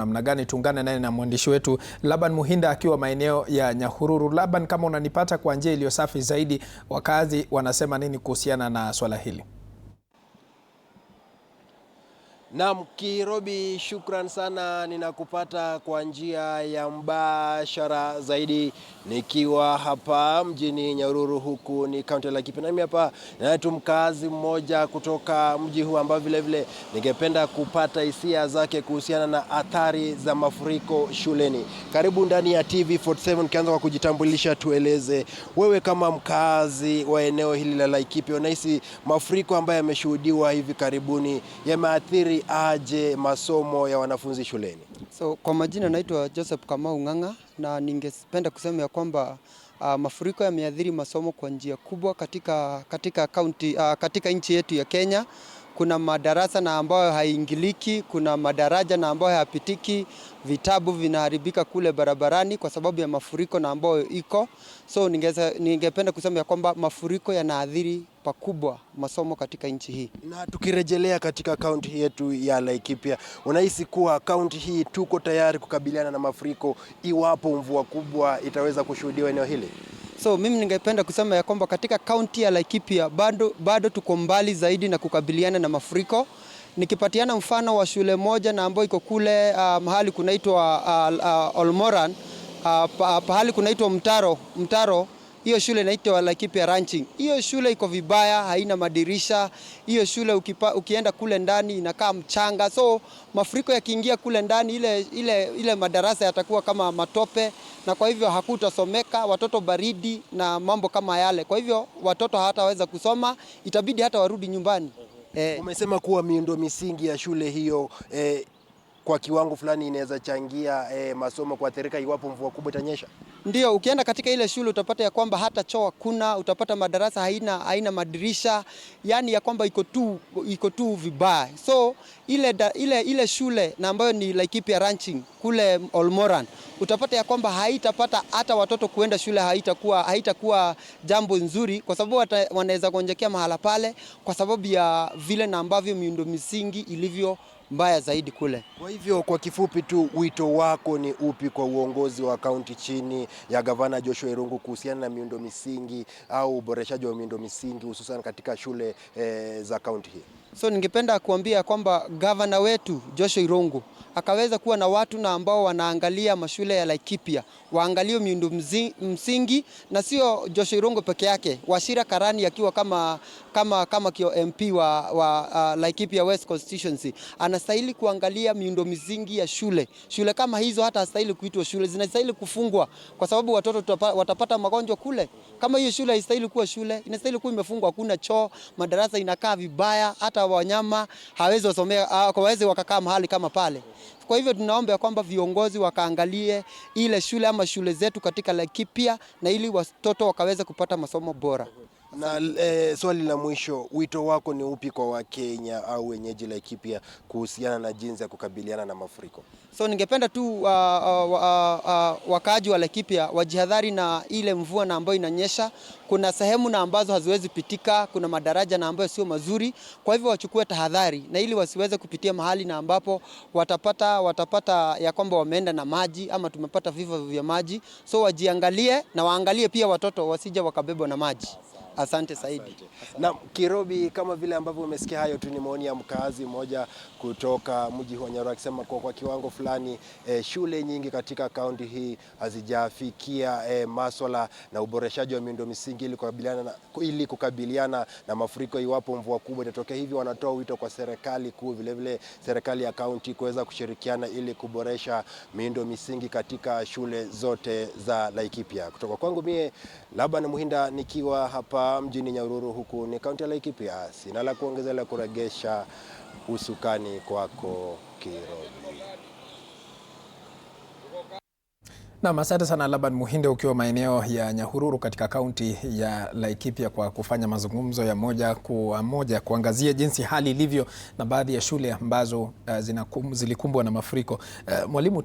namna gani. Tuungane naye na mwandishi wetu Laban Muhinda akiwa maeneo ya Nyahururu. Laban, kama unanipata kwa njia iliyo safi zaidi, wakazi wanasema nini kuhusiana na swala hili? Naam, Kirobi, shukran sana. Ninakupata kwa njia ya mbashara zaidi nikiwa hapa mjini Nyahururu, huku ni kaunti ya Laikipia. Nami hapa na mkazi mmoja kutoka mji huu ambao vile vile ningependa kupata hisia zake kuhusiana na athari za mafuriko shuleni. Karibu ndani ya TV47. Kianza kwa kujitambulisha, tueleze wewe kama mkazi wa eneo hili la Laikipia, unahisi mafuriko ambayo yameshuhudiwa hivi karibuni yameathiri aje masomo ya wanafunzi shuleni? So kwa majina naitwa Joseph Kamau Ng'ang'a, na ningependa kusema ya kwamba mafuriko yameathiri masomo kwa njia kubwa katika nchi yetu ya Kenya. Kuna madarasa na ambayo haingiliki, kuna madaraja na ambayo hayapitiki, vitabu vinaharibika kule barabarani kwa sababu ya mafuriko na ambayo iko. So ningependa kusema ya kwamba mafuriko yanaathiri pakubwa masomo katika nchi hii. Na tukirejelea katika kaunti yetu ya Laikipia, unahisi kuwa kaunti hii tuko tayari kukabiliana na mafuriko iwapo mvua kubwa itaweza kushuhudiwa eneo hili? So mimi ningependa kusema ya kwamba katika kaunti ya Laikipia bado tuko mbali zaidi na kukabiliana na mafuriko. Nikipatiana mfano wa shule moja na ambayo iko kule mahali kunaitwa Olmoran, pahali kunaitwa Mtaro, hiyo shule inaitwa Laikipia Ranching. Hiyo shule iko vibaya, haina madirisha. Hiyo shule ukienda kule ndani inakaa mchanga. So mafuriko yakiingia kule ndani, ile madarasa yatakuwa kama matope, na kwa hivyo hakutasomeka, watoto baridi na mambo kama yale. Kwa hivyo watoto hawataweza kusoma, itabidi hata warudi nyumbani. Umesema kuwa miundo misingi ya shule hiyo kwa kiwango fulani inaweza changia masomo kuathirika iwapo mvua kubwa itanyesha? Ndio, ukienda katika ile shule utapata ya kwamba hata choo hakuna, utapata madarasa haina madirisha, yani ya kwamba iko tu vibaya. So ile shule na ambayo ni Laikipia Ranching kule Olmoran, utapata ya kwamba haitapata hata watoto kuenda shule, haitakuwa jambo nzuri, kwa sababu wanaweza kuonjekea mahala pale kwa sababu ya vile na ambavyo miundo misingi ilivyo mbaya zaidi kule. Kwa hivyo kwa kifupi tu, wito wako ni upi kwa uongozi wa kaunti chini ya Gavana Joshua Irungu kuhusiana na miundo misingi au uboreshaji wa miundo misingi hususan katika shule za kaunti hii? So ningependa kuambia kwamba gavana wetu Joshua Irungu akaweza kuwa na watu na ambao wanaangalia mashule ya Laikipia, waangalie miundo msingi, na sio Joshua Irungu peke yake. Wachira Karani akiwa kama kio MP wa Laikipia West Constituency anastahili kuangalia miundo msingi ya shule. Shule kama hizo hata hastahili kuitwa shule, zinastahili kufungwa kwa sababu watoto watapata magonjwa kule. Kama hiyo shule haistahili kuwa shule, inastahili kuwa imefungwa, hakuna choo, madarasa inakaa vibaya, hata wanyama hawezi wakakaa mahali kama pale. Kwa hivyo tunaomba kwamba viongozi wakaangalie ile shule ama shule zetu katika Laikipia, na ili watoto wakaweza kupata masomo bora. Na swali la mwisho, wito wako ni upi kwa Wakenya au wenyeji Laikipia kuhusiana na jinsi ya kukabiliana na mafuriko? So ningependa tu wakaaji wa Laikipia wajihadhari na ile mvua na ambayo inanyesha. Kuna sehemu na ambazo haziwezi pitika, kuna madaraja na ambayo sio mazuri. Kwa hivyo wachukue tahadhari na ili wasiweze kupitia mahali na ambapo watapata ya kwamba wameenda na maji ama tumepata vifo vya maji. So wajiangalie na waangalie pia watoto wasije wakabebwa na maji. Asante Saidi. Na Kirobi, kama vile ambavyo umesikia, hayo tu ni maoni ya mkazi mmoja kutoka mji wa Nyahururu akisema kwa kiwango fulani shule nyingi katika kaunti hii hazijafikia masuala na uboreshaji wa miundo misingi ili kukabiliana na mafuriko iwapo mvua kubwa itatokea. Hivyo wanatoa wito kwa serikali kuu, vile vile serikali ya kaunti kuweza kushirikiana ili kuboresha miundo misingi katika shule zote za Laikipia. Kutoka kwangu mie Laban Muhinda nikiwa hapa mjini Nyahururu, huku ni kaunti ya Laikipia. Sina la kuongeza la kuregesha usukani kwako Kirobi. Na asante sana Laban Muhinda ukiwa maeneo ya Nyahururu katika kaunti ya Laikipia kwa kufanya mazungumzo ya moja kwa moja kuangazia jinsi hali ilivyo na baadhi ya shule ambazo zilikumbwa na mafuriko. Mwalimu